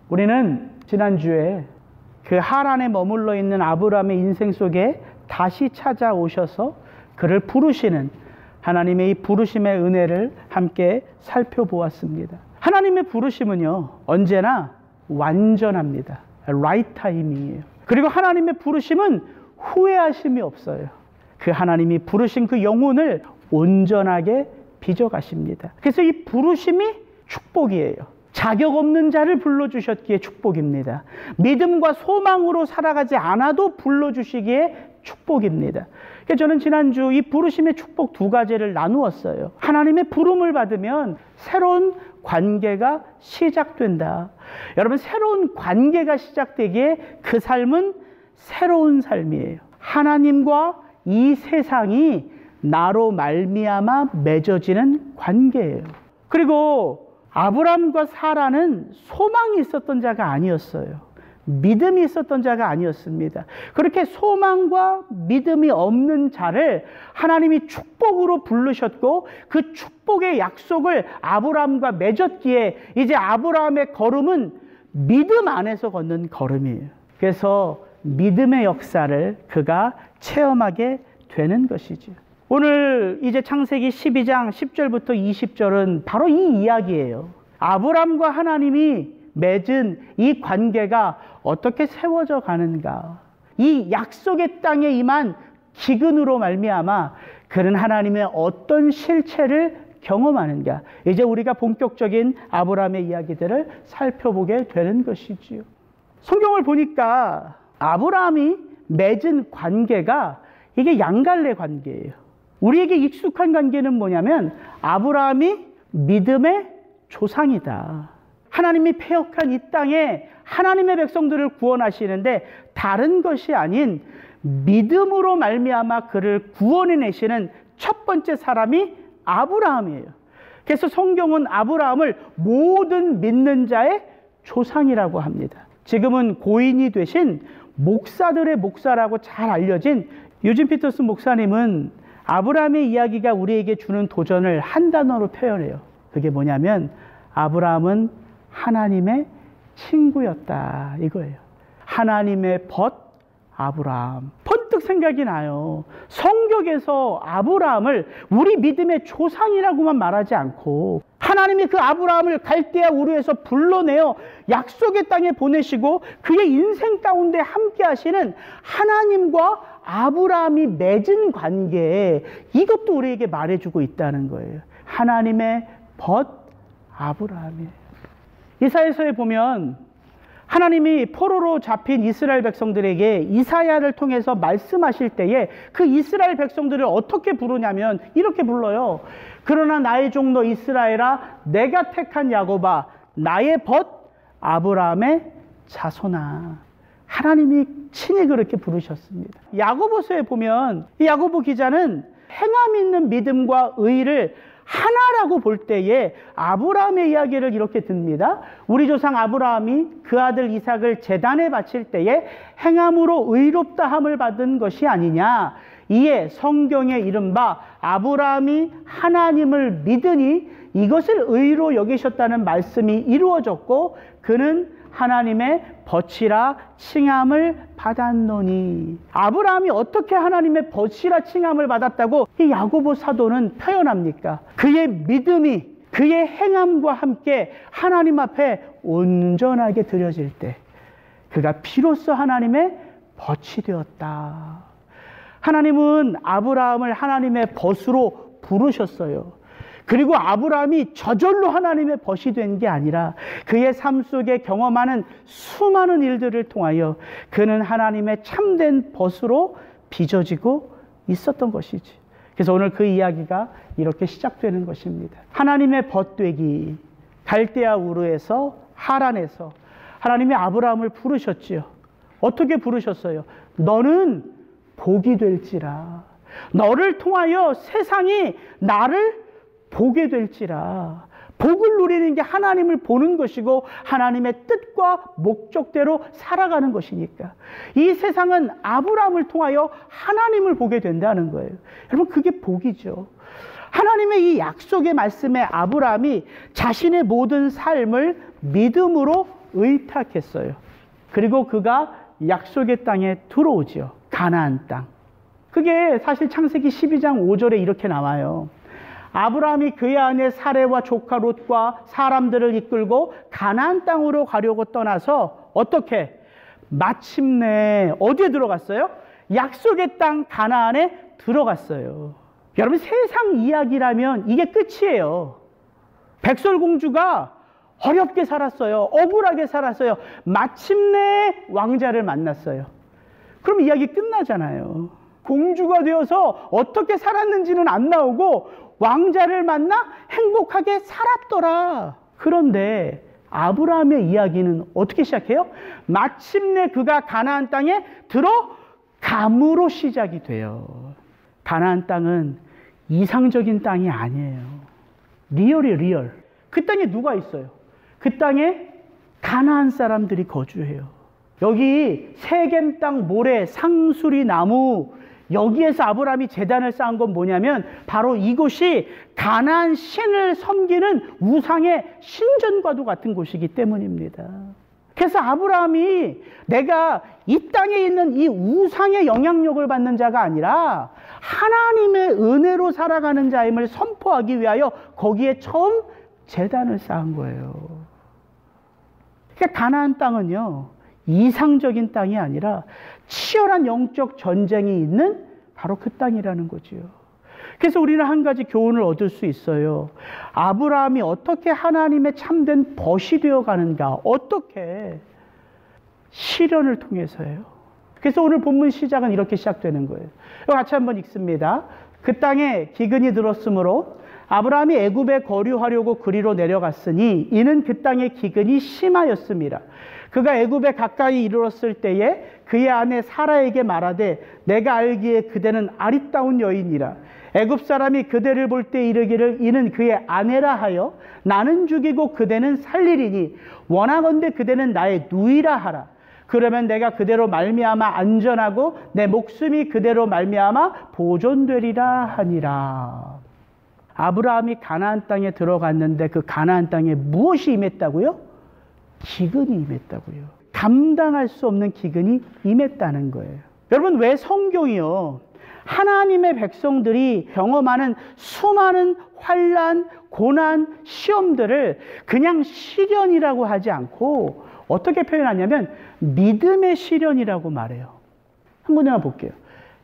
우리는 지난주에 그 하란에 머물러 있는 아브라함의 인생 속에 다시 찾아오셔서 그를 부르시는 하나님의 이 부르심의 은혜를 함께 살펴보았습니다. 하나님의 부르심은요, 언제나 완전합니다. right 타이밍이에요. 그리고 하나님의 부르심은 후회하심이 없어요. 그 하나님이 부르신 그 영혼을 온전하게 빚어가십니다. 그래서 이 부르심이 축복이에요. 자격 없는 자를 불러주셨기에 축복입니다. 믿음과 소망으로 살아가지 않아도 불러주시기에 축복입니다. 그래서 저는 지난주 이 부르심의 축복 두 가지를 나누었어요. 하나님의 부름을 받으면 새로운 관계가 시작된다. 여러분, 새로운 관계가 시작되기에 그 삶은 새로운 삶이에요. 하나님과 이 세상이 나로 말미암아 맺어지는 관계예요. 그리고 아브람과 사라는 소망이 있었던 자가 아니었어요. 믿음이 있었던 자가 아니었습니다. 그렇게 소망과 믿음이 없는 자를 하나님이 축복으로 부르셨고 그 축복의 약속을 아브람과 맺었기에 이제 아브람의 걸음은 믿음 안에서 걷는 걸음이에요. 그래서 믿음의 역사를 그가 체험하게 되는 것이죠. 오늘 이제 창세기 12장 10절부터 20절은 바로 이 이야기예요. 아브람과 하나님이 맺은 이 관계가 어떻게 세워져 가는가. 이 약속의 땅에 임한 기근으로 말미암아 그는 하나님의 어떤 실체를 경험하는가. 이제 우리가 본격적인 아브람의 이야기들을 살펴보게 되는 것이지요. 성경을 보니까 아브람이 맺은 관계가 이게 양갈래 관계예요. 우리에게 익숙한 관계는 뭐냐면 아브라함이 믿음의 조상이다. 하나님이 패역한 이 땅에 하나님의 백성들을 구원하시는데 다른 것이 아닌 믿음으로 말미암아 그를 구원해내시는 첫 번째 사람이 아브라함이에요. 그래서 성경은 아브라함을 모든 믿는 자의 조상이라고 합니다. 지금은 고인이 되신 목사들의 목사라고 잘 알려진 유진 피터슨 목사님은 아브라함의 이야기가 우리에게 주는 도전을 한 단어로 표현해요. 그게 뭐냐면 아브라함은 하나님의 친구였다, 이거예요. 하나님의 벗 아브라함. 번뜩 생각이 나요. 성경에서 아브라함을 우리 믿음의 조상이라고만 말하지 않고 하나님이 그 아브라함을 갈대아 우르에서 불러내어 약속의 땅에 보내시고 그의 인생 가운데 함께 하시는 하나님과 아브라함이 맺은 관계, 이것도 우리에게 말해주고 있다는 거예요. 하나님의 벗 아브라함이에요. 이사야서에 보면 하나님이 포로로 잡힌 이스라엘 백성들에게 이사야를 통해서 말씀하실 때에 그 이스라엘 백성들을 어떻게 부르냐면 이렇게 불러요. 그러나 나의 종로 이스라엘아, 내가 택한 야곱아, 나의 벗 아브라함의 자손아. 하나님이 친히 그렇게 부르셨습니다. 야고보서에 보면 이 야고보 기자는 행함 있는 믿음과 의를 하나라고 볼 때에 아브라함의 이야기를 이렇게 듭니다. 우리 조상 아브라함이 그 아들 이삭을 제단에 바칠 때에 행함으로 의롭다 함을 받은 것이 아니냐. 이에 성경에 이른바 아브라함이 하나님을 믿으니 이것을 의로 여기셨다는 말씀이 이루어졌고 그는 하나님의 벗이라 칭함을 받았노니. 아브라함이 어떻게 하나님의 벗이라 칭함을 받았다고 이 야고보 사도는 표현합니까? 그의 믿음이 그의 행함과 함께 하나님 앞에 온전하게 드려질 때 그가 비로소 하나님의 벗이 되었다. 하나님은 아브라함을 하나님의 벗으로 부르셨어요. 그리고 아브라함이 저절로 하나님의 벗이 된 게 아니라 그의 삶 속에 경험하는 수많은 일들을 통하여 그는 하나님의 참된 벗으로 빚어지고 있었던 것이지. 그래서 오늘 그 이야기가 이렇게 시작되는 것입니다. 하나님의 벗되기, 갈대아 우르에서 하란에서 하나님이 아브라함을 부르셨지요. 어떻게 부르셨어요? 너는 복이 될지라. 너를 통하여 세상이 나를 보게 될지라. 복을 누리는 게 하나님을 보는 것이고 하나님의 뜻과 목적대로 살아가는 것이니까 이 세상은 아브라함을 통하여 하나님을 보게 된다는 거예요. 여러분, 그게 복이죠. 하나님의 이 약속의 말씀에 아브라함이 자신의 모든 삶을 믿음으로 의탁했어요. 그리고 그가 약속의 땅에 들어오지요. 가나안 땅. 그게 사실 창세기 12장 5절에 이렇게 나와요. 아브라함이 그의 아내 사레와 조카 롯과 사람들을 이끌고 가나안 땅으로 가려고 떠나서 어떻게? 마침내 어디에 들어갔어요? 약속의 땅 가나안에 들어갔어요. 여러분, 세상 이야기라면 이게 끝이에요. 백설공주가 어렵게 살았어요. 억울하게 살았어요. 마침내 왕자를 만났어요. 그럼 이야기 끝나잖아요. 공주가 되어서 어떻게 살았는지는 안 나오고 왕자를 만나 행복하게 살았더라. 그런데 아브라함의 이야기는 어떻게 시작해요? 마침내 그가 가나안 땅에 들어감으로 시작이 돼요. 가나안 땅은 이상적인 땅이 아니에요. 리얼. 그 땅에 누가 있어요? 그 땅에 가나안 사람들이 거주해요. 여기 세겜 땅 모래, 상수리 나무, 여기에서 아브라함이 제단을 쌓은 건 뭐냐면 바로 이곳이 가나안 신을 섬기는 우상의 신전과도 같은 곳이기 때문입니다. 그래서 아브라함이 내가 이 땅에 있는 이 우상의 영향력을 받는 자가 아니라 하나님의 은혜로 살아가는 자임을 선포하기 위하여 거기에 처음 제단을 쌓은 거예요. 그러니까 가나안 땅은요, 이상적인 땅이 아니라 치열한 영적 전쟁이 있는 바로 그 땅이라는 거지요. 그래서 우리는 한 가지 교훈을 얻을 수 있어요. 아브라함이 어떻게 하나님의 참된 벗이 되어 가는가? 어떻게? 시련을 통해서예요. 그래서 오늘 본문 시작은 이렇게 시작되는 거예요. 같이 한번 읽습니다. 그 땅에 기근이 들었으므로 아브라함이 애굽에 거류하려고 그리로 내려갔으니 이는 그 땅의 기근이 심하였습니다. 그가 애굽에 가까이 이르렀을 때에 그의 아내 사라에게 말하되 내가 알기에 그대는 아리따운 여인이라. 애굽 사람이 그대를 볼 때 이르기를 이는 그의 아내라 하여 나는 죽이고 그대는 살리리니 원하건대 그대는 나의 누이라 하라. 그러면 내가 그대로 말미암아 안전하고 내 목숨이 그대로 말미암아 보존되리라 하니라. 아브라함이 가나안 땅에 들어갔는데 그 가나안 땅에 무엇이 임했다고요? 기근이 임했다고요. 감당할 수 없는 기근이 임했다는 거예요. 여러분, 왜 성경이요, 하나님의 백성들이 경험하는 수많은 환난, 고난, 시험들을 그냥 시련이라고 하지 않고 어떻게 표현하냐면 믿음의 시련이라고 말해요. 한 군데만 볼게요.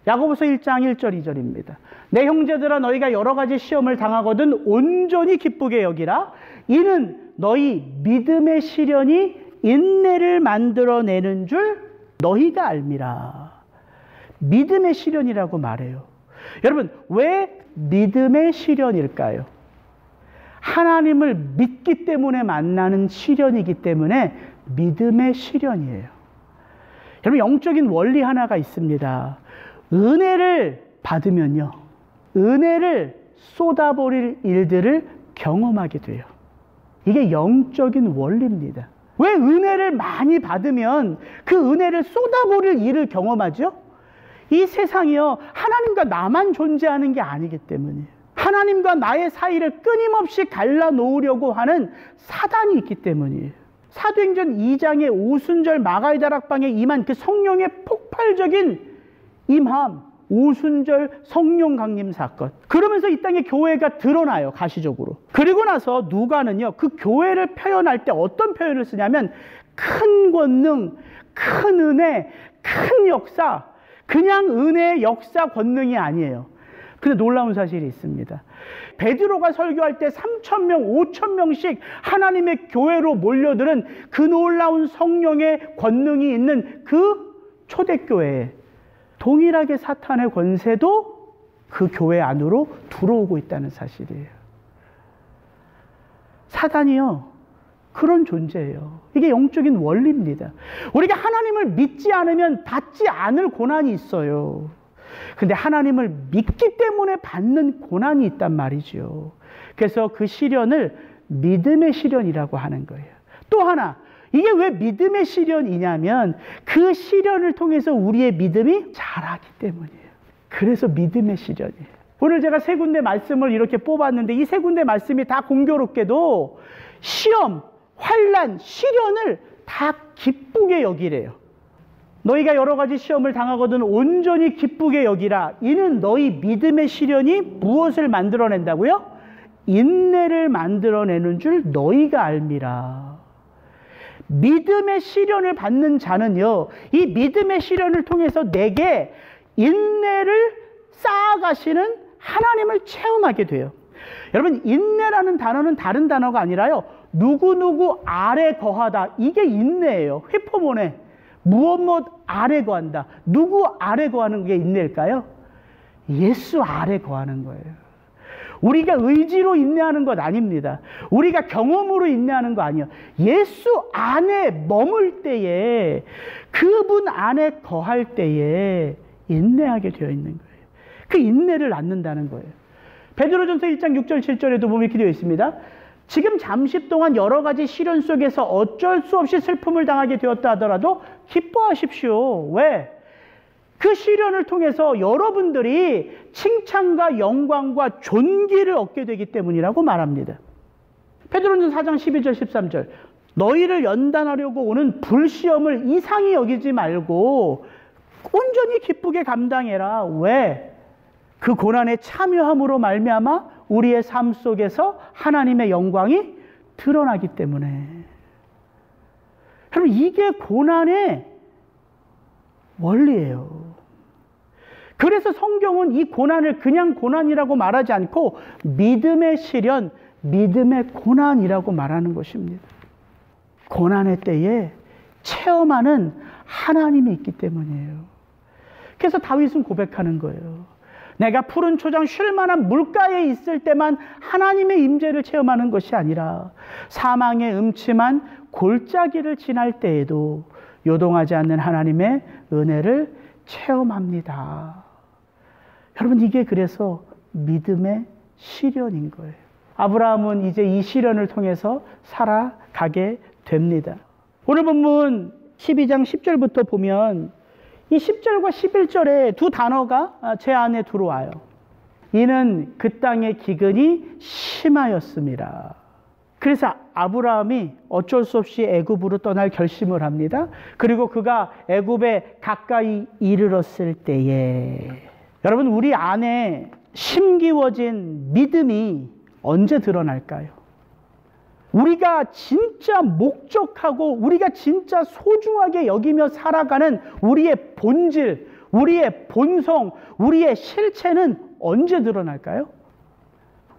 야고보서 1장 1절 2절입니다. 내 형제들아 너희가 여러 가지 시험을 당하거든 온전히 기쁘게 여기라. 이는 너희 믿음의 시련이 인내를 만들어내는 줄 너희가 알미라. 믿음의 시련이라고 말해요. 여러분, 왜 믿음의 시련일까요? 하나님을 믿기 때문에 만나는 시련이기 때문에 믿음의 시련이에요. 여러분, 영적인 원리 하나가 있습니다. 은혜를 받으면요, 은혜를 쏟아버릴 일들을 경험하게 돼요. 이게 영적인 원리입니다. 왜 은혜를 많이 받으면 그 은혜를 쏟아버릴 일을 경험하죠? 이 세상이요, 하나님과 나만 존재하는 게 아니기 때문이에요. 하나님과 나의 사이를 끊임없이 갈라놓으려고 하는 사단이 있기 때문이에요. 사도행전 2장의 오순절 마가의 다락방에 임한 그 성령의 폭발적인 임함, 오순절 성령 강림 사건. 그러면서 이 땅에 교회가 드러나요, 가시적으로. 그리고 나서 누가는요, 그 교회를 표현할 때 어떤 표현을 쓰냐면 큰 권능, 큰 은혜, 큰 역사. 그냥 은혜의 역사 권능이 아니에요. 근데 놀라운 사실이 있습니다. 베드로가 설교할 때 3,000명, 5,000명씩 하나님의 교회로 몰려드는 그 놀라운 성령의 권능이 있는 그 초대교회에 동일하게 사탄의 권세도 그 교회 안으로 들어오고 있다는 사실이에요. 사단이요, 그런 존재예요. 이게 영적인 원리입니다. 우리가 하나님을 믿지 않으면 받지 않을 고난이 있어요. 근데 하나님을 믿기 때문에 받는 고난이 있단 말이죠. 그래서 그 시련을 믿음의 시련이라고 하는 거예요. 또 하나, 이게 왜 믿음의 시련이냐면 그 시련을 통해서 우리의 믿음이 자라기 때문이에요. 그래서 믿음의 시련이에요. 오늘 제가 세 군데 말씀을 이렇게 뽑았는데 이 세 군데 말씀이 다 공교롭게도 시험, 환난, 시련을 다 기쁘게 여기래요. 너희가 여러 가지 시험을 당하거든 온전히 기쁘게 여기라. 이는 너희 믿음의 시련이 무엇을 만들어낸다고요? 인내를 만들어내는 줄 너희가 알미라. 믿음의 시련을 받는 자는요, 이 믿음의 시련을 통해서 내게 인내를 쌓아가시는 하나님을 체험하게 돼요. 여러분, 인내라는 단어는 다른 단어가 아니라요, 누구누구 아래 거하다. 이게 인내예요. 회포문에 무엇 아래 거한다. 누구 아래 거하는 게 인내일까요? 예수 아래 거하는 거예요. 우리가 의지로 인내하는 것 아닙니다. 우리가 경험으로 인내하는 거 아니에요. 예수 안에 머물 때에, 그분 안에 거할 때에 인내하게 되어 있는 거예요. 그 인내를 낳는다는 거예요. 베드로전서 1장 6절 7절에도 보면 이렇게 되어 있습니다. 지금 잠시 동안 여러 가지 시련 속에서 어쩔 수 없이 슬픔을 당하게 되었다 하더라도 기뻐하십시오. 왜? 그 시련을 통해서 여러분들이 칭찬과 영광과 존귀를 얻게 되기 때문이라고 말합니다. 베드로전서 4장 12절 13절 너희를 연단하려고 오는 불시험을 이상히 여기지 말고 온전히 기쁘게 감당해라. 왜? 그 고난에 참여함으로 말미암아 우리의 삶 속에서 하나님의 영광이 드러나기 때문에. 여러분, 이게 고난의 원리예요. 그래서 성경은 이 고난을 그냥 고난이라고 말하지 않고 믿음의 시련, 믿음의 고난이라고 말하는 것입니다. 고난의 때에 체험하는 하나님이 있기 때문이에요. 그래서 다윗은 고백하는 거예요. 내가 푸른 초장 쉴 만한 물가에 있을 때만 하나님의 임재를 체험하는 것이 아니라 사망의 음침한 골짜기를 지날 때에도 요동하지 않는 하나님의 은혜를 체험합니다. 여러분, 이게 그래서 믿음의 시련인 거예요. 아브라함은 이제 이 시련을 통해서 살아가게 됩니다. 오늘 본문 12장 10절부터 보면 이 10절과 11절에 두 단어가 제 안에 들어와요. 이는 그 땅의 기근이 심하였습니다. 그래서 아브라함이 어쩔 수 없이 애굽으로 떠날 결심을 합니다. 그리고 그가 애굽에 가까이 이르렀을 때에, 여러분, 우리 안에 심기워진 믿음이 언제 드러날까요? 우리가 진짜 목적하고 우리가 진짜 소중하게 여기며 살아가는 우리의 본질, 우리의 본성, 우리의 실체는 언제 드러날까요?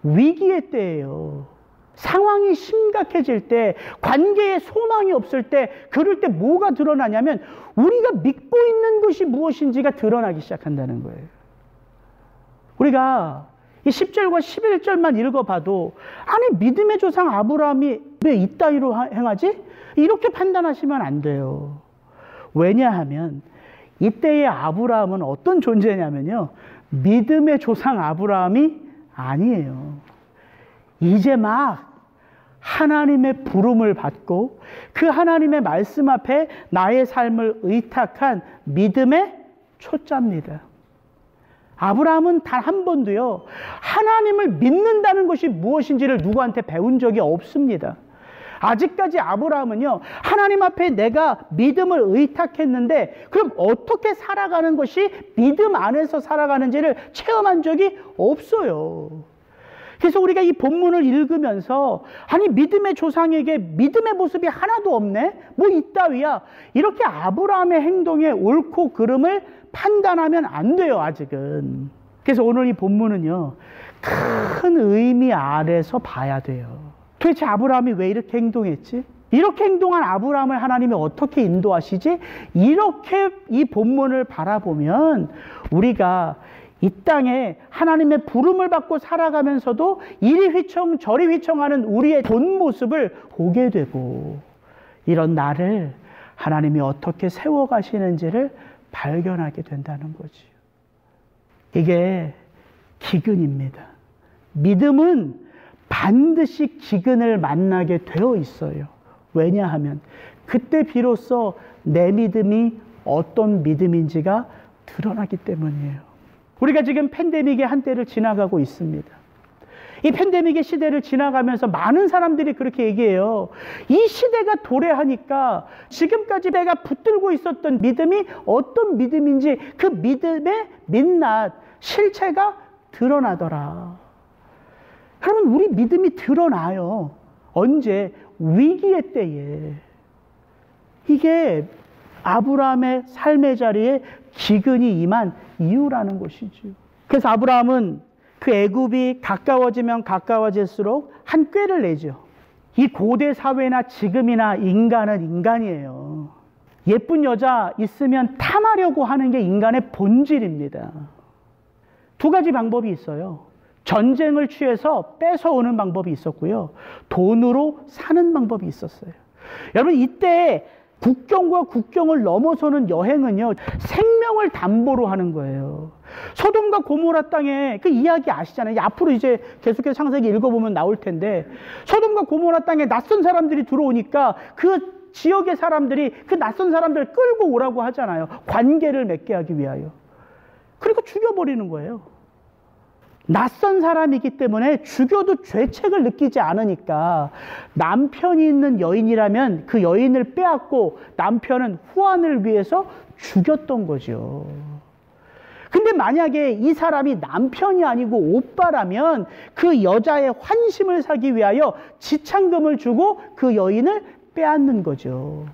위기의 때예요. 상황이 심각해질 때, 관계에 소망이 없을 때, 그럴 때 뭐가 드러나냐면 우리가 믿고 있는 것이 무엇인지가 드러나기 시작한다는 거예요. 우리가 이 10절과 11절만 읽어봐도, 아니, 믿음의 조상 아브라함이 왜 이따위로 행하지? 이렇게 판단하시면 안 돼요. 왜냐하면 이때의 아브라함은 어떤 존재냐면요, 믿음의 조상 아브라함이 아니에요. 이제 막 하나님의 부름을 받고 그 하나님의 말씀 앞에 나의 삶을 의탁한 믿음의 초짜입니다. 아브라함은 단 한 번도요, 하나님을 믿는다는 것이 무엇인지를 누구한테 배운 적이 없습니다. 아직까지 아브라함은요, 하나님 앞에 내가 믿음을 의탁했는데 그럼 어떻게 살아가는 것이 믿음 안에서 살아가는지를 체험한 적이 없어요. 그래서 우리가 이 본문을 읽으면서, 아니, 믿음의 조상에게 믿음의 모습이 하나도 없네? 뭐 이따위야? 이렇게 아브라함의 행동의 옳고 그름을 판단하면 안 돼요, 아직은. 그래서 오늘 이 본문은요, 큰 의미 아래서 봐야 돼요. 도대체 아브라함이 왜 이렇게 행동했지? 이렇게 행동한 아브라함을 하나님이 어떻게 인도하시지? 이렇게 이 본문을 바라보면 우리가 이 땅에 하나님의 부름을 받고 살아가면서도 이리 휘청 저리 휘청하는 우리의 본 모습을 보게 되고, 이런 나를 하나님이 어떻게 세워가시는지를 발견하게 된다는 거지요. 이게 기근입니다. 믿음은 반드시 기근을 만나게 되어 있어요. 왜냐하면 그때 비로소 내 믿음이 어떤 믿음인지가 드러나기 때문이에요. 우리가 지금 팬데믹의 한때를 지나가고 있습니다. 이 팬데믹의 시대를 지나가면서 많은 사람들이 그렇게 얘기해요. 이 시대가 도래하니까 지금까지 내가 붙들고 있었던 믿음이 어떤 믿음인지 그 믿음의 민낯, 실체가 드러나더라. 여러분, 우리 믿음이 드러나요. 언제? 위기의 때에. 이게 아브라함의 삶의 자리에 기근이 임한 이유라는 것이죠. 그래서 아브라함은 그 애굽이 가까워지면 가까워질수록 한 꾀를 내죠. 이 고대 사회나 지금이나 인간은 인간이에요. 예쁜 여자 있으면 탐하려고 하는 게 인간의 본질입니다. 두 가지 방법이 있어요. 전쟁을 취해서 뺏어오는 방법이 있었고요. 돈으로 사는 방법이 있었어요. 여러분, 이때 국경과 국경을 넘어서는 여행은요, 생명을 담보로 하는 거예요. 소돔과 고모라 땅에 그 이야기 아시잖아요. 앞으로 이제 계속해서 창세기 읽어보면 나올 텐데, 소돔과 고모라 땅에 낯선 사람들이 들어오니까 그 지역의 사람들이 그 낯선 사람들을 끌고 오라고 하잖아요. 관계를 맺게 하기 위하여. 그리고 죽여버리는 거예요. 낯선 사람이기 때문에 죽여도 죄책을 느끼지 않으니까 남편이 있는 여인이라면 그 여인을 빼앗고 남편은 후환을 위해서 죽였던 거죠. 근데 만약에 이 사람이 남편이 아니고 오빠라면 그 여자의 환심을 사기 위하여 지참금을 주고 그 여인을 빼앗는 거죠.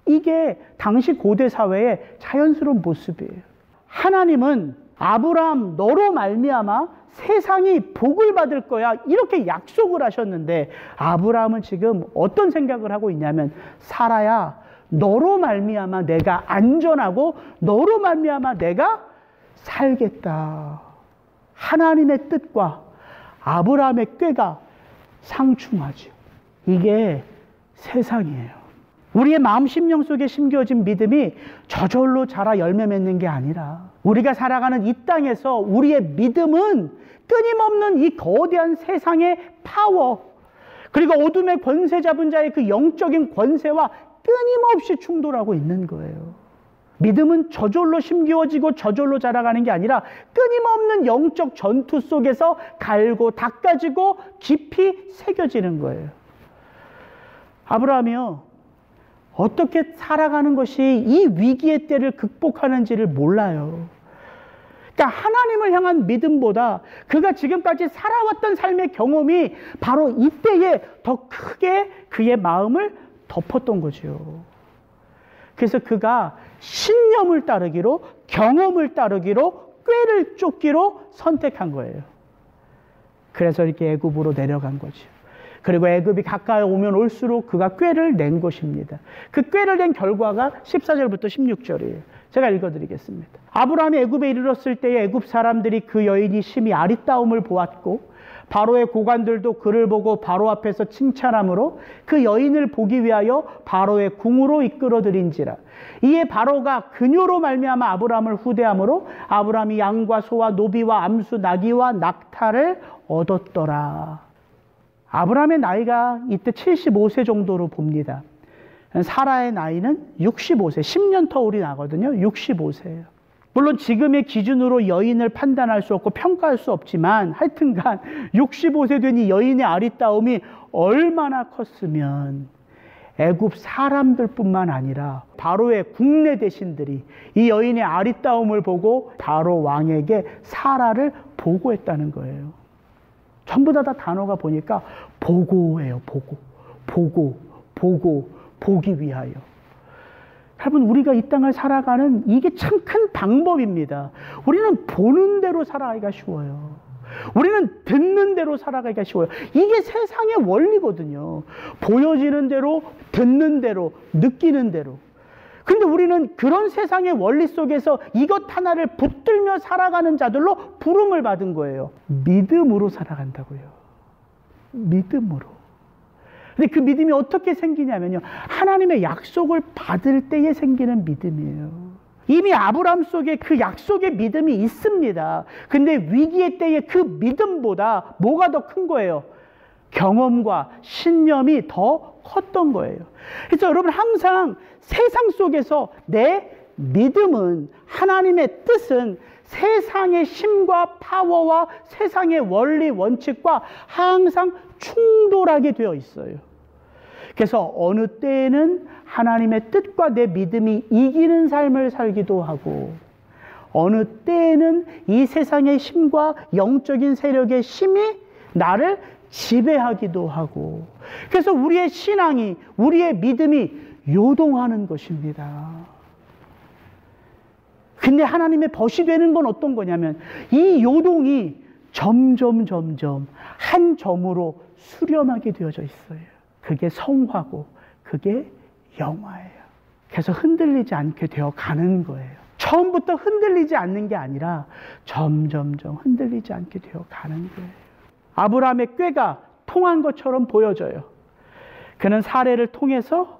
이게 당시 고대 사회의 자연스러운 모습이에요. 하나님은 아브라함, 너로 말미암아 세상이 복을 받을 거야, 이렇게 약속을 하셨는데 아브라함은 지금 어떤 생각을 하고 있냐면, 사라야, 너로 말미암아 내가 안전하고 너로 말미암아 내가 살겠다. 하나님의 뜻과 아브라함의 꾀가 상충하죠. 이게 세상이에요. 우리의 마음 심령 속에 심겨진 믿음이 저절로 자라 열매 맺는 게 아니라, 우리가 살아가는 이 땅에서 우리의 믿음은 끊임없는 이 거대한 세상의 파워, 그리고 어둠의 권세 잡은 자의 그 영적인 권세와 끊임없이 충돌하고 있는 거예요. 믿음은 저절로 심겨지고 저절로 자라가는 게 아니라 끊임없는 영적 전투 속에서 갈고 닦아지고 깊이 새겨지는 거예요. 아브라함이요, 어떻게 살아가는 것이 이 위기의 때를 극복하는지를 몰라요. 그러니까 하나님을 향한 믿음보다 그가 지금까지 살아왔던 삶의 경험이 바로 이때에 더 크게 그의 마음을 덮었던 거죠. 그래서 그가 신념을 따르기로, 경험을 따르기로, 꾀를 쫓기로 선택한 거예요. 그래서 이렇게 애굽으로 내려간 거죠. 그리고 애굽이 가까이 오면 올수록 그가 꾀를 낸 것입니다. 그 꾀를 낸 결과가 14절부터 16절이에요. 제가 읽어드리겠습니다. 아브라함이 애굽에 이르렀을 때에 애굽 사람들이 그 여인이 심히 아리따움을 보았고 바로의 고관들도 그를 보고 바로 앞에서 칭찬함으로 그 여인을 보기 위하여 바로의 궁으로 이끌어들인지라. 이에 바로가 그녀로 말미암아 아브라함을 후대함으로 아브라함이 양과 소와 노비와 암수 나귀와 낙타를 얻었더라. 아브라함의 나이가 이때 75세 정도로 봅니다. 사라의 나이는 65세, 10년 터울이 나거든요. 65세예요. 물론 지금의 기준으로 여인을 판단할 수 없고 평가할 수 없지만 하여튼간 65세 된 이 여인의 아리따움이 얼마나 컸으면 애굽 사람들뿐만 아니라 바로의 국내 대신들이 이 여인의 아리따움을 보고 바로 왕에게 사라를 보고했다는 거예요. 전부 다 단어가 보니까 보고예요. 보기 위하여. 여러분, 우리가 이 땅을 살아가는 이게 참 큰 방법입니다. 우리는 보는 대로 살아가기가 쉬워요. 우리는 듣는 대로 살아가기가 쉬워요. 이게 세상의 원리거든요. 보여지는 대로, 듣는 대로, 느끼는 대로. 근데 우리는 그런 세상의 원리 속에서 이것 하나를 붙들며 살아가는 자들로 부름을 받은 거예요. 믿음으로 살아간다고요. 믿음으로. 근데 그 믿음이 어떻게 생기냐면요, 하나님의 약속을 받을 때에 생기는 믿음이에요. 이미 아브라함 속에 그 약속의 믿음이 있습니다. 근데 위기의 때에 그 믿음보다 뭐가 더 큰 거예요? 경험과 신념이 더 컸던 거예요. 그래서 여러분, 항상 세상 속에서 내 믿음은, 하나님의 뜻은 세상의 힘과 파워와 세상의 원리 원칙과 항상 충돌하게 되어 있어요. 그래서 어느 때에는 하나님의 뜻과 내 믿음이 이기는 삶을 살기도 하고, 어느 때에는 이 세상의 힘과 영적인 세력의 힘이 나를 지배하기도 하고, 그래서 우리의 신앙이, 우리의 믿음이 요동하는 것입니다. 근데 하나님의 벗이 되는 건 어떤 거냐면, 이 요동이 점점 한 점으로 수렴하게 되어져 있어요. 그게 성화고 그게 영화예요. 그래서 흔들리지 않게 되어 가는 거예요. 처음부터 흔들리지 않는 게 아니라 점점 흔들리지 않게 되어 가는 거예요. 아브라함의 꾀가 통한 것처럼 보여져요. 그는 사례를 통해서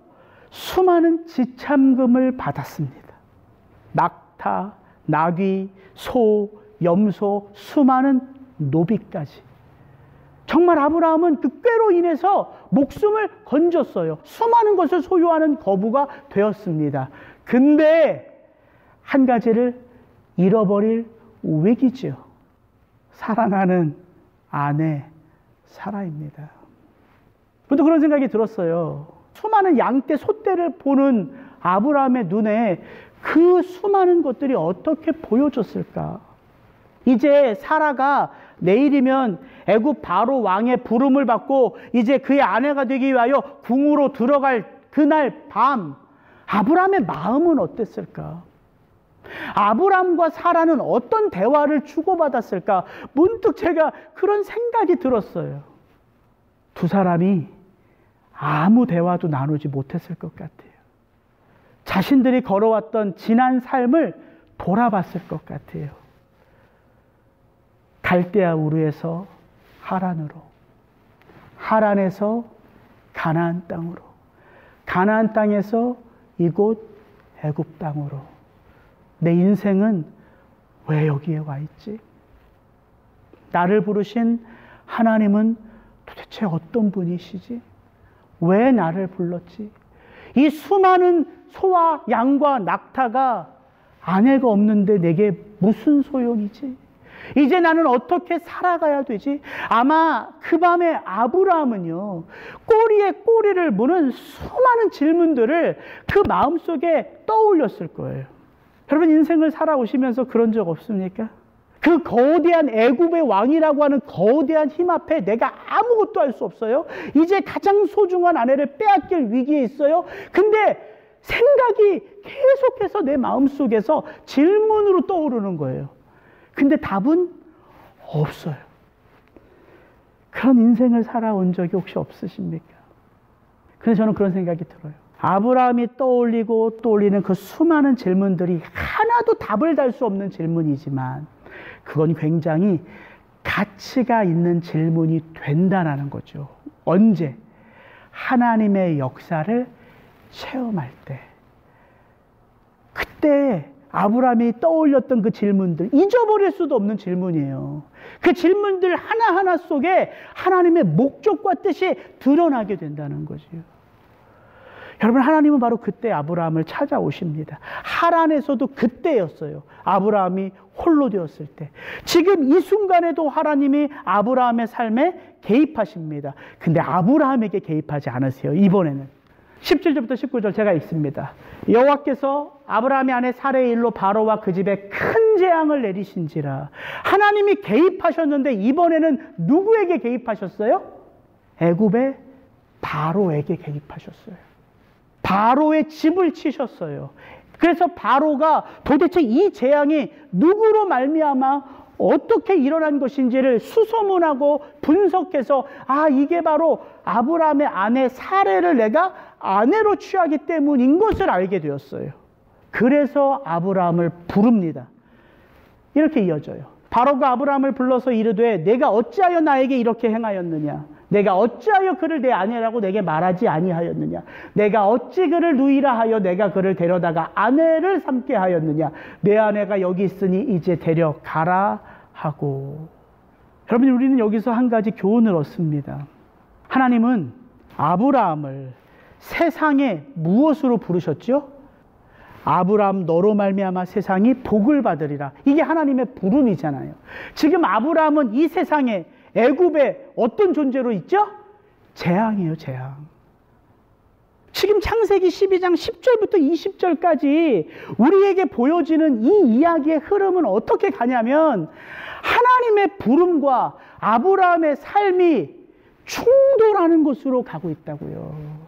수많은 지참금을 받았습니다. 낙타, 나귀, 소, 염소, 수많은 노비까지. 정말 아브라함은 그 꾀로 인해서 목숨을 건졌어요. 수많은 것을 소유하는 거부가 되었습니다. 근데 한 가지를 잃어버릴 위기죠. 사랑하는 아내 사라입니다. 저도 그런 생각이 들었어요. 수많은 양떼, 소떼를 보는 아브라함의 눈에 그 수많은 것들이 어떻게 보여줬을까? 이제 사라가 내일이면 애굽 바로 왕의 부름을 받고 이제 그의 아내가 되기 위하여 궁으로 들어갈 그날 밤, 아브라함의 마음은 어땠을까? 아브라함과 사라는 어떤 대화를 주고받았을까? 문득 제가 그런 생각이 들었어요. 두 사람이 아무 대화도 나누지 못했을 것 같아요. 자신들이 걸어왔던 지난 삶을 돌아봤을 것 같아요. 갈대아 우르에서 하란으로, 하란에서 가나안 땅으로, 가나안 땅에서 이곳 애굽 땅으로. 내 인생은 왜 여기에 와 있지? 나를 부르신 하나님은 도대체 어떤 분이시지? 왜 나를 불렀지? 이 수많은 소와 양과 낙타가 아내가 없는데 내게 무슨 소용이지? 이제 나는 어떻게 살아가야 되지? 아마 그 밤에 아브라함은요, 꼬리에 꼬리를 무는 수많은 질문들을 그 마음속에 떠올렸을 거예요. 여러분, 인생을 살아오시면서 그런 적 없습니까? 그 거대한 애굽의 왕이라고 하는 거대한 힘 앞에 내가 아무것도 할 수 없어요. 이제 가장 소중한 아내를 빼앗길 위기에 있어요. 근데 생각이 계속해서 내 마음속에서 질문으로 떠오르는 거예요. 근데 답은 없어요. 그런 인생을 살아온 적이 혹시 없으십니까? 근데 저는 그런 생각이 들어요. 아브라함이 떠올리고 떠올리는 그 수많은 질문들이 하나도 답을 달 수 없는 질문이지만 그건 굉장히 가치가 있는 질문이 된다는 거죠. 언제? 하나님의 역사를 체험할 때. 그때 아브라함이 떠올렸던 그 질문들, 잊어버릴 수도 없는 질문이에요. 그 질문들 하나하나 속에 하나님의 목적과 뜻이 드러나게 된다는 거죠. 여러분, 하나님은 바로 그때 아브라함을 찾아오십니다. 하란에서도 그때였어요. 아브라함이 홀로 되었을 때. 지금 이 순간에도 하나님이 아브라함의 삶에 개입하십니다. 근데 아브라함에게 개입하지 않으세요. 이번에는 17절부터 19절 제가 읽습니다. 여호와께서 아브라함의 아내 사레의 일로 바로와 그 집에 큰 재앙을 내리신지라. 하나님이 개입하셨는데 이번에는 누구에게 개입하셨어요? 애굽의 바로에게 개입하셨어요. 바로의 집을 치셨어요. 그래서 바로가 도대체 이 재앙이 누구로 말미암아 어떻게 일어난 것인지를 수소문하고 분석해서, 아, 이게 바로 아브라함의 아내 사레를 내가 아내로 취하기 때문인 것을 알게 되었어요. 그래서 아브라함을 부릅니다. 이렇게 이어져요. 바로가 아브라함을 불러서 이르되 내가 어찌하여 나에게 이렇게 행하였느냐? 내가 어찌하여 그를 내 아내라고 내게 말하지 아니하였느냐? 내가 어찌 그를 누이라 하여 내가 그를 데려다가 아내를 삼게 하였느냐? 내 아내가 여기 있으니 이제 데려가라 하고. 여러분, 우리는 여기서 한 가지 교훈을 얻습니다. 하나님은 아브라함을 세상에 무엇으로 부르셨죠? 아브라함 너로 말미암아 세상이 복을 받으리라. 이게 하나님의 부름이잖아요. 지금 아브라함은 이 세상에 애굽에 어떤 존재로 있죠? 재앙이에요, 재앙. 지금 창세기 12장 10절부터 20절까지 우리에게 보여지는 이 이야기의 흐름은 어떻게 가냐면 하나님의 부름과 아브라함의 삶이 충돌하는 곳으로 가고 있다고요.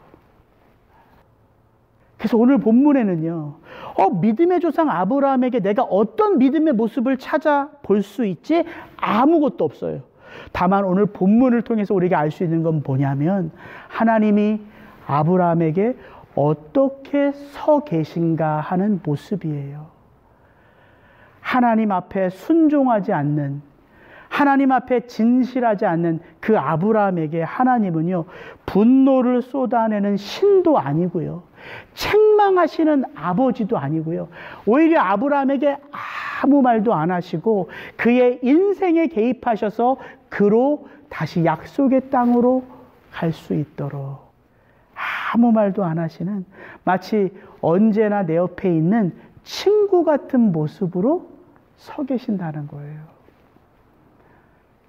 그래서 오늘 본문에는요, 믿음의 조상 아브라함에게 내가 어떤 믿음의 모습을 찾아볼 수 있지? 아무것도 없어요. 다만 오늘 본문을 통해서 우리가 알 수 있는 건 뭐냐면 하나님이 아브라함에게 어떻게 서 계신가 하는 모습이에요. 하나님 앞에 순종하지 않는, 하나님 앞에 진실하지 않는 그 아브라함에게 하나님은요, 분노를 쏟아내는 신도 아니고요, 책망하시는 아버지도 아니고요, 오히려 아브라함에게 아무 말도 안 하시고 그의 인생에 개입하셔서 그로 다시 약속의 땅으로 갈 수 있도록 아무 말도 안 하시는, 마치 언제나 내 옆에 있는 친구 같은 모습으로 서 계신다는 거예요.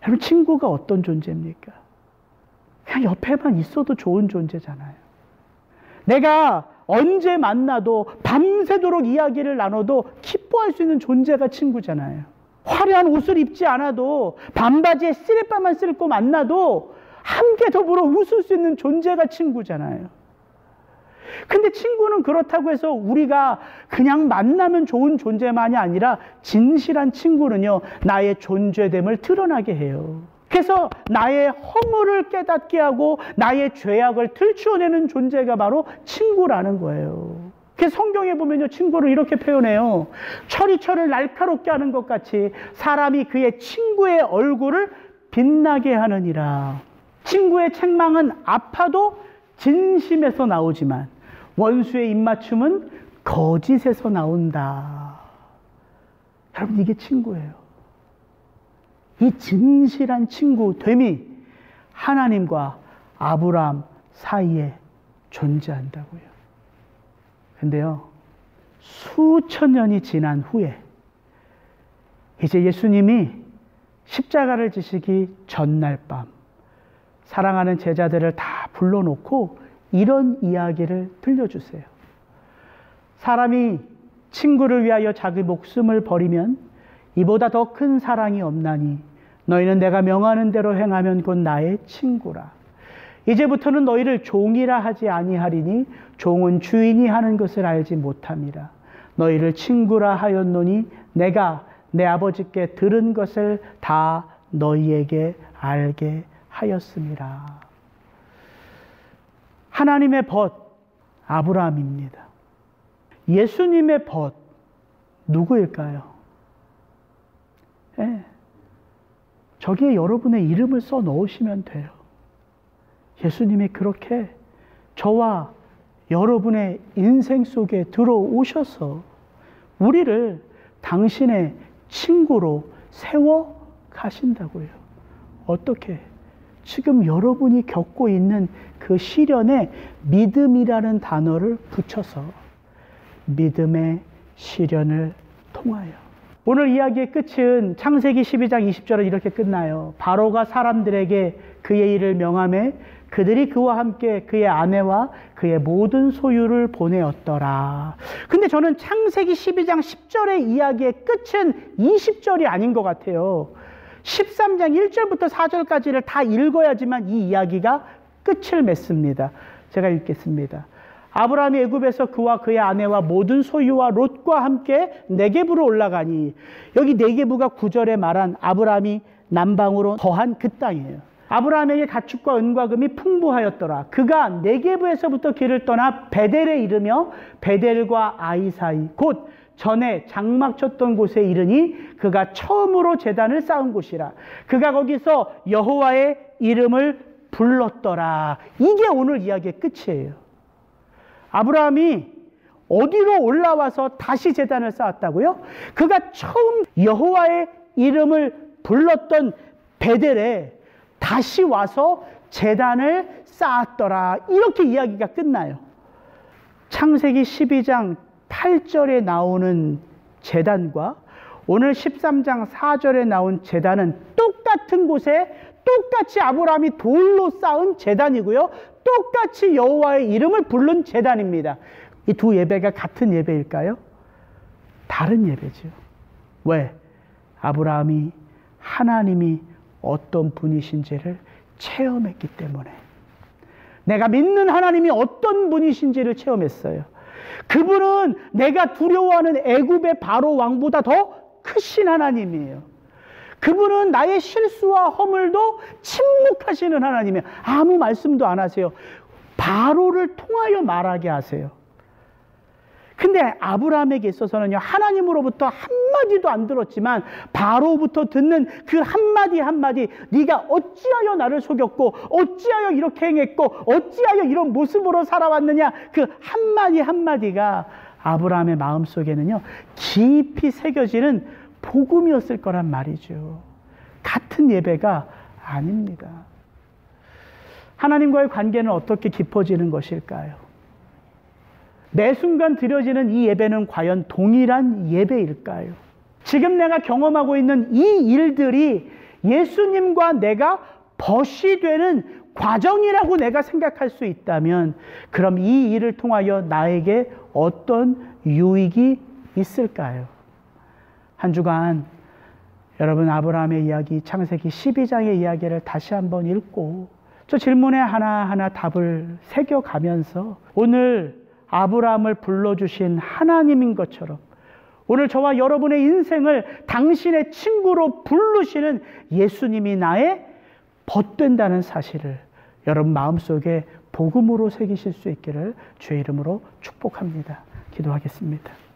여러분, 친구가 어떤 존재입니까? 그냥 옆에만 있어도 좋은 존재잖아요. 내가 언제 만나도 밤새도록 이야기를 나눠도 기뻐할 수 있는 존재가 친구잖아요. 화려한 옷을 입지 않아도 반바지에 쓰레빠만 쓸고 만나도 함께 더불어 웃을 수 있는 존재가 친구잖아요. 근데 친구는 그렇다고 해서 우리가 그냥 만나면 좋은 존재만이 아니라 진실한 친구는요, 나의 존재됨을 드러나게 해요. 그래서 나의 허물을 깨닫게 하고 나의 죄악을 들추어내는 존재가 바로 친구라는 거예요. 그래서 성경에 보면요, 친구를 이렇게 표현해요. 철이 철을 날카롭게 하는 것 같이 사람이 그의 친구의 얼굴을 빛나게 하느니라. 친구의 책망은 아파도 진심에서 나오지만 원수의 입맞춤은 거짓에서 나온다. 여러분, 이게 친구예요. 이 진실한 친구됨이 하나님과 아브라함 사이에 존재한다고요. 근데요, 수천 년이 지난 후에 이제 예수님이 십자가를 지시기 전날 밤 사랑하는 제자들을 다 불러놓고 이런 이야기를 들려주세요. 사람이 친구를 위하여 자기 목숨을 버리면 이보다 더 큰 사랑이 없나니 너희는 내가 명하는 대로 행하면 곧 나의 친구라. 이제부터는 너희를 종이라 하지 아니하리니 종은 주인이 하는 것을 알지 못함이라. 너희를 친구라 하였노니 내가 내 아버지께 들은 것을 다 너희에게 알게 하였음이라. 하나님의 벗 아브라함입니다. 예수님의 벗 누구일까요? 네. 저기에 여러분의 이름을 써 넣으시면 돼요. 예수님이 그렇게 저와 여러분의 인생 속에 들어오셔서 우리를 당신의 친구로 세워 가신다고요. 어떻게? 지금 여러분이 겪고 있는 그 시련에 믿음이라는 단어를 붙여서 믿음의 시련을 통하여. 오늘 이야기의 끝은 창세기 12장 20절은 이렇게 끝나요. 바로가 사람들에게 그의 일을 명하매 그들이 그와 함께 그의 아내와 그의 모든 소유를 보내었더라. 근데 저는 창세기 12장 10절의 이야기의 끝은 20절이 아닌 것 같아요. 13장 1절부터 4절까지를 다 읽어야지만 이 이야기가 끝을 맺습니다. 제가 읽겠습니다. 아브라함이 애굽에서 그와 그의 아내와 모든 소유와 롯과 함께 네게부로 올라가니, 여기 네게부가 9절에 말한 아브라함이 남방으로 거한 그 땅이에요. 아브라함에게 가축과 은과 금이 풍부하였더라. 그가 네게부에서부터 길을 떠나 베델에 이르며 베델과 아이 사이 곧 전에 장막 쳤던 곳에 이르니 그가 처음으로 제단을 쌓은 곳이라. 그가 거기서 여호와의 이름을 불렀더라. 이게 오늘 이야기의 끝이에요. 아브라함이 어디로 올라와서 다시 제단을 쌓았다고요? 그가 처음 여호와의 이름을 불렀던 베델에 다시 와서 제단을 쌓았더라. 이렇게 이야기가 끝나요. 창세기 12장 8절에 나오는 제단과 오늘 13장 4절에 나온 제단은 똑같은 곳에 똑같이 아브라함이 돌로 쌓은 제단이고요. 똑같이 여호와의 이름을 부른 제단입니다. 이 두 예배가 같은 예배일까요? 다른 예배죠. 왜? 아브라함이 하나님이 어떤 분이신지를 체험했기 때문에. 내가 믿는 하나님이 어떤 분이신지를 체험했어요. 그분은 내가 두려워하는 애굽의 바로 왕보다 더 크신 하나님이에요. 그분은 나의 실수와 허물도 침묵하시는 하나님이에요. 아무 말씀도 안 하세요. 바로를 통하여 말하게 하세요. 근데 아브라함에게 있어서는요, 하나님으로부터 한마디도 안 들었지만 바로부터 듣는 그 한마디 한마디, 네가 어찌하여 나를 속였고 어찌하여 이렇게 행했고 어찌하여 이런 모습으로 살아왔느냐, 그 한마디 한마디가 아브라함의 마음속에는요 깊이 새겨지는 복음이었을 거란 말이죠. 같은 예배가 아닙니다. 하나님과의 관계는 어떻게 깊어지는 것일까요? 매 순간 드려지는 이 예배는 과연 동일한 예배일까요? 지금 내가 경험하고 있는 이 일들이 예수님과 내가 벗이 되는 과정이라고 내가 생각할 수 있다면, 그럼 이 일을 통하여 나에게 어떤 유익이 있을까요? 한 주간 여러분 아브라함의 이야기, 창세기 12장의 이야기를 다시 한번 읽고 저 질문에 하나하나 답을 새겨가면서 오늘 아브라함을 불러주신 하나님인 것처럼 오늘 저와 여러분의 인생을 당신의 친구로 부르시는 예수님이 나의 벗된다는 사실을 여러분 마음속에 복음으로 새기실 수 있기를 주의 이름으로 축복합니다. 기도하겠습니다.